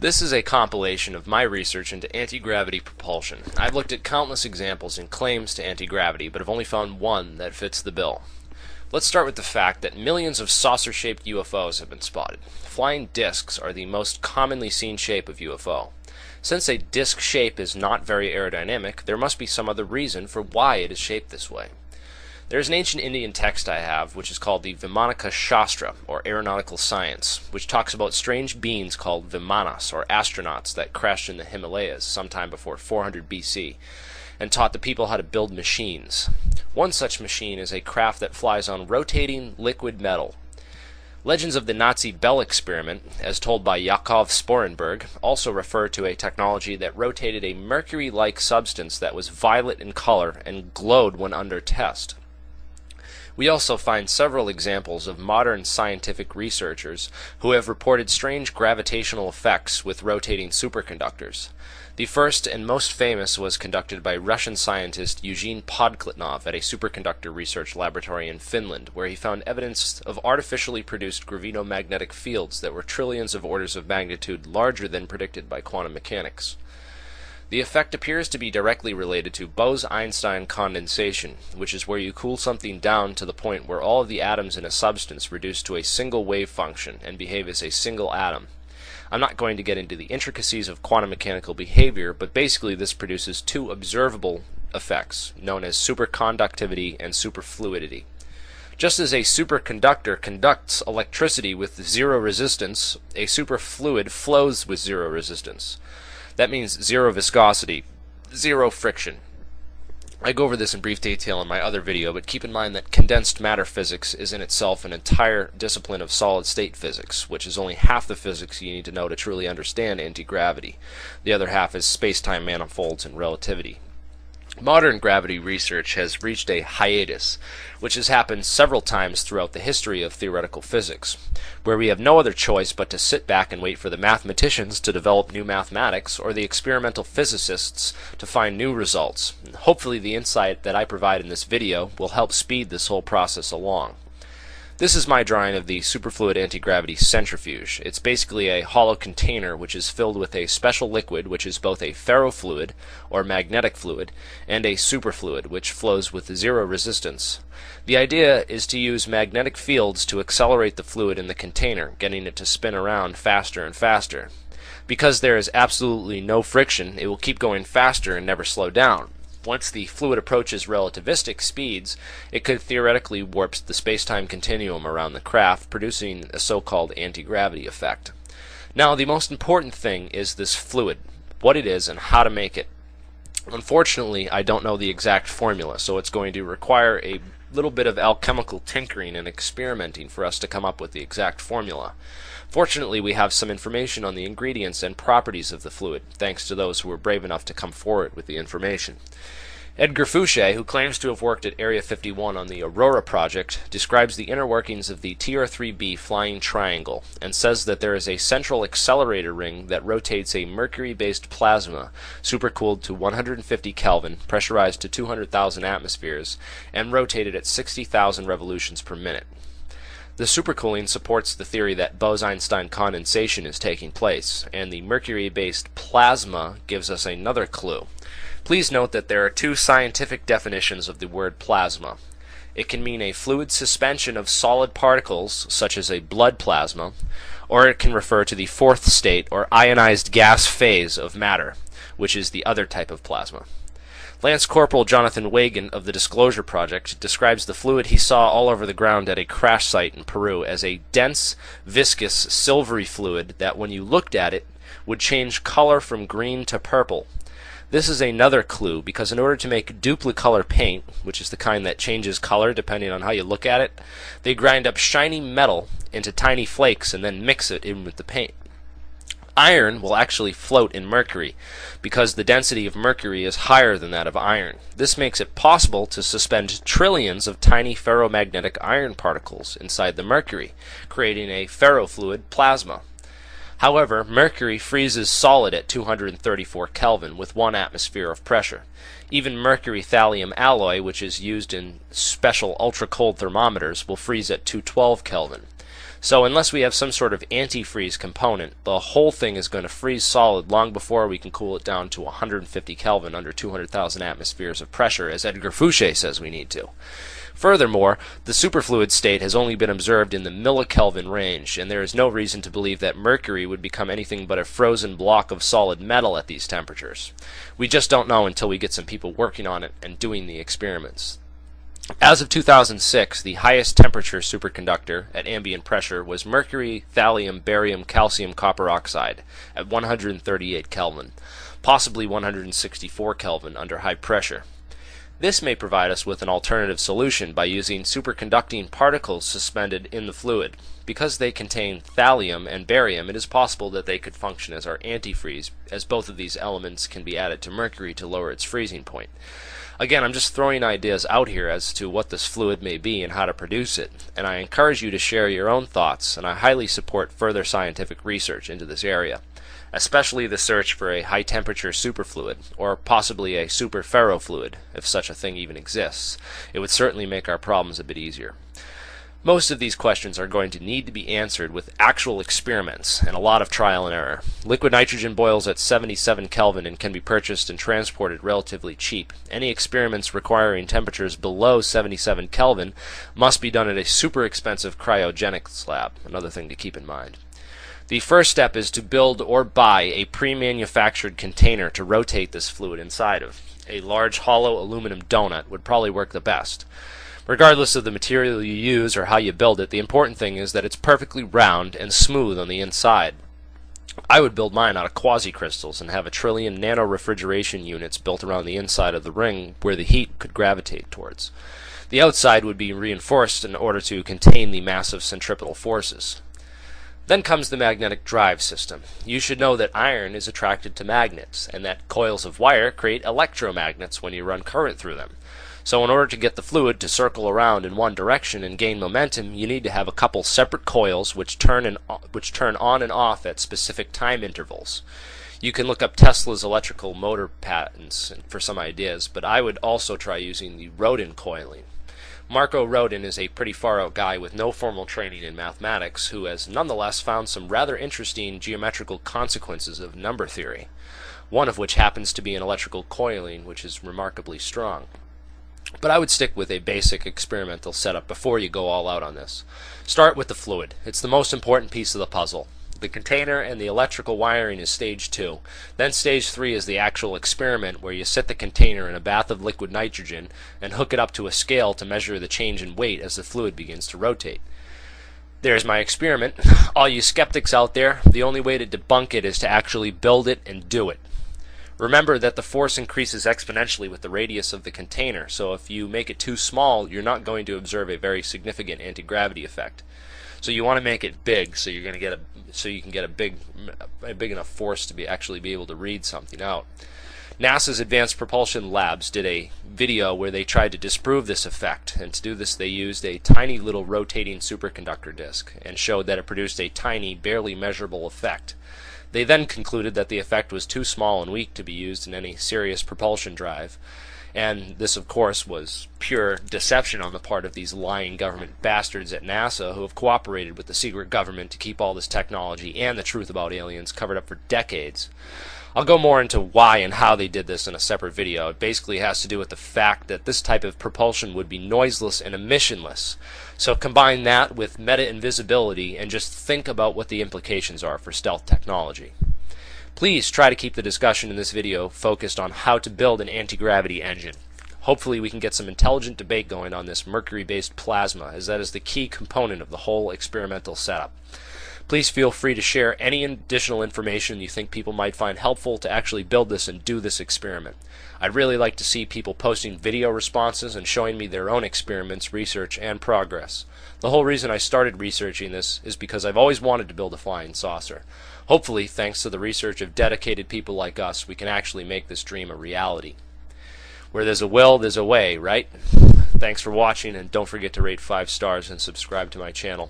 This is a compilation of my research into anti-gravity propulsion. I've looked at countless examples and claims to anti-gravity, but have only found one that fits the bill. Let's start with the fact that millions of saucer-shaped UFOs have been spotted. Flying discs are the most commonly seen shape of UFO. Since a disc shape is not very aerodynamic, there must be some other reason for why it is shaped this way. There's an ancient Indian text I have, which is called the Vimanaka Shastra, or Aeronautical Science, which talks about strange beings called Vimanas, or astronauts, that crashed in the Himalayas sometime before 400 BC, and taught the people how to build machines. One such machine is a craft that flies on rotating liquid metal. Legends of the Nazi Bell experiment, as told by Yakov Sporenberg, also refer to a technology that rotated a mercury-like substance that was violet in color and glowed when under test. We also find several examples of modern scientific researchers who have reported strange gravitational effects with rotating superconductors. The first and most famous was conducted by Russian scientist Eugene Podkletnov at a superconductor research laboratory in Finland, where he found evidence of artificially produced gravitomagnetic fields that were trillions of orders of magnitude larger than predicted by quantum mechanics. The effect appears to be directly related to Bose-Einstein condensation, which is where you cool something down to the point where all of the atoms in a substance reduce to a single wave function and behave as a single atom. I'm not going to get into the intricacies of quantum mechanical behavior, but basically this produces two observable effects, known as superconductivity and superfluidity. Just as a superconductor conducts electricity with zero resistance, a superfluid flows with zero resistance. That means zero viscosity, zero friction. I go over this in brief detail in my other video, but keep in mind that condensed matter physics is in itself an entire discipline of solid-state physics, which is only half the physics you need to know to truly understand anti-gravity. The other half is space-time manifolds and relativity. Modern gravity research has reached a hiatus, which has happened several times throughout the history of theoretical physics, where we have no other choice but to sit back and wait for the mathematicians to develop new mathematics or the experimental physicists to find new results. Hopefully the insight that I provide in this video will help speed this whole process along. This is my drawing of the superfluid anti-gravity centrifuge. It's basically a hollow container which is filled with a special liquid which is both a ferrofluid, or magnetic fluid, and a superfluid, which flows with zero resistance. The idea is to use magnetic fields to accelerate the fluid in the container, getting it to spin around faster and faster. Because there is absolutely no friction, it will keep going faster and never slow down. Once the fluid approaches relativistic speeds, it could theoretically warp the space-time continuum around the craft, producing a so-called anti-gravity effect. Now, the most important thing is this fluid, what it is and how to make it. Unfortunately, I don't know the exact formula, so it's going to require a little bit of alchemical tinkering and experimenting for us to come up with the exact formula. Fortunately, we have some information on the ingredients and properties of the fluid, thanks to those who were brave enough to come forward with the information. Edgar Fouché, who claims to have worked at Area 51 on the Aurora project, describes the inner workings of the TR-3B flying triangle and says that there is a central accelerator ring that rotates a mercury-based plasma supercooled to 150 Kelvin, pressurized to 200,000 atmospheres, and rotated at 60,000 revolutions per minute. The supercooling supports the theory that Bose-Einstein condensation is taking place, and the mercury-based plasma gives us another clue. Please note that there are two scientific definitions of the word plasma. It can mean a fluid suspension of solid particles, such as a blood plasma, or it can refer to the fourth state, or ionized gas phase of matter, which is the other type of plasma. Lance Corporal Jonathan Wagan of the Disclosure Project describes the fluid he saw all over the ground at a crash site in Peru as a dense, viscous, silvery fluid that, when you looked at it, would change color from green to purple. This is another clue, because in order to make duplicolor paint, which is the kind that changes color depending on how you look at it, they grind up shiny metal into tiny flakes and then mix it in with the paint. Iron will actually float in mercury, because the density of mercury is higher than that of iron. This makes it possible to suspend trillions of tiny ferromagnetic iron particles inside the mercury, creating a ferrofluid plasma. However, mercury freezes solid at 234 Kelvin with 1 atmosphere of pressure. Even mercury-thallium alloy, which is used in special ultra-cold thermometers, will freeze at 212 Kelvin. So unless we have some sort of antifreeze component, the whole thing is going to freeze solid long before we can cool it down to 150 Kelvin under 200,000 atmospheres of pressure, as Edgar Fouché says we need to. Furthermore, the superfluid state has only been observed in the millikelvin range, and there is no reason to believe that mercury would become anything but a frozen block of solid metal at these temperatures. We just don't know until we get some people working on it and doing the experiments. As of 2006, the highest temperature superconductor at ambient pressure was mercury, thallium, barium, calcium, copper oxide at 138 Kelvin, possibly 164 Kelvin under high pressure. This may provide us with an alternative solution by using superconducting particles suspended in the fluid. Because they contain thallium and barium, it is possible that they could function as our antifreeze, as both of these elements can be added to mercury to lower its freezing point. Again, I'm just throwing ideas out here as to what this fluid may be and how to produce it, and I encourage you to share your own thoughts, and I highly support further scientific research into this area, especially the search for a high-temperature superfluid, or possibly a superferrofluid, if such a thing even exists. It would certainly make our problems a bit easier. Most of these questions are going to need to be answered with actual experiments and a lot of trial and error. Liquid nitrogen boils at 77 Kelvin and can be purchased and transported relatively cheap. Any experiments requiring temperatures below 77 Kelvin must be done at a super expensive cryogenics lab, another thing to keep in mind. The first step is to build or buy a pre-manufactured container to rotate this fluid inside of. A large hollow aluminum donut would probably work the best. Regardless of the material you use or how you build it, the important thing is that it's perfectly round and smooth on the inside. I would build mine out of quasi-crystals and have 1 trillion nano-refrigeration units built around the inside of the ring where the heat could gravitate towards. The outside would be reinforced in order to contain the massive centripetal forces. Then comes the magnetic drive system. You should know that iron is attracted to magnets, and that coils of wire create electromagnets when you run current through them. So in order to get the fluid to circle around in one direction and gain momentum, you need to have a couple separate coils which turn on and off at specific time intervals. You can look up Tesla's electrical motor patents for some ideas, but I would also try using the Rodin coiling. Marco Rodin is a pretty far-out guy with no formal training in mathematics who has nonetheless found some rather interesting geometrical consequences of number theory, one of which happens to be an electrical coiling which is remarkably strong. But I would stick with a basic experimental setup before you go all out on this. Start with the fluid. It's the most important piece of the puzzle. The container and the electrical wiring is stage 2. Then stage 3 is the actual experiment where you set the container in a bath of liquid nitrogen and hook it up to a scale to measure the change in weight as the fluid begins to rotate. There's my experiment. All you skeptics out there, the only way to debunk it is to actually build it and do it. Remember that the force increases exponentially with the radius of the container, so if you make it too small, you're not going to observe a very significant anti-gravity effect. So you want to make it big, so you can get a big enough force to actually be able to read something out. NASA's Advanced Propulsion Labs did a video where they tried to disprove this effect, and to do this they used a tiny little rotating superconductor disk and showed that it produced a tiny, barely measurable effect. They then concluded that the effect was too small and weak to be used in any serious propulsion drive, and this of course was pure deception on the part of these lying government bastards at NASA who have cooperated with the secret government to keep all this technology and the truth about aliens covered up for decades. I'll go more into why and how they did this in a separate video. It basically has to do with the fact that this type of propulsion would be noiseless and emissionless. So combine that with meta-invisibility and just think about what the implications are for stealth technology. Please try to keep the discussion in this video focused on how to build an anti-gravity engine. Hopefully we can get some intelligent debate going on this mercury-based plasma, as that is the key component of the whole experimental setup. Please feel free to share any additional information you think people might find helpful to actually build this and do this experiment. I'd really like to see people posting video responses and showing me their own experiments, research, and progress. The whole reason I started researching this is because I've always wanted to build a flying saucer. Hopefully, thanks to the research of dedicated people like us, we can actually make this dream a reality. Where there's a will, there's a way, right? Thanks for watching, and don't forget to rate 5 stars and subscribe to my channel.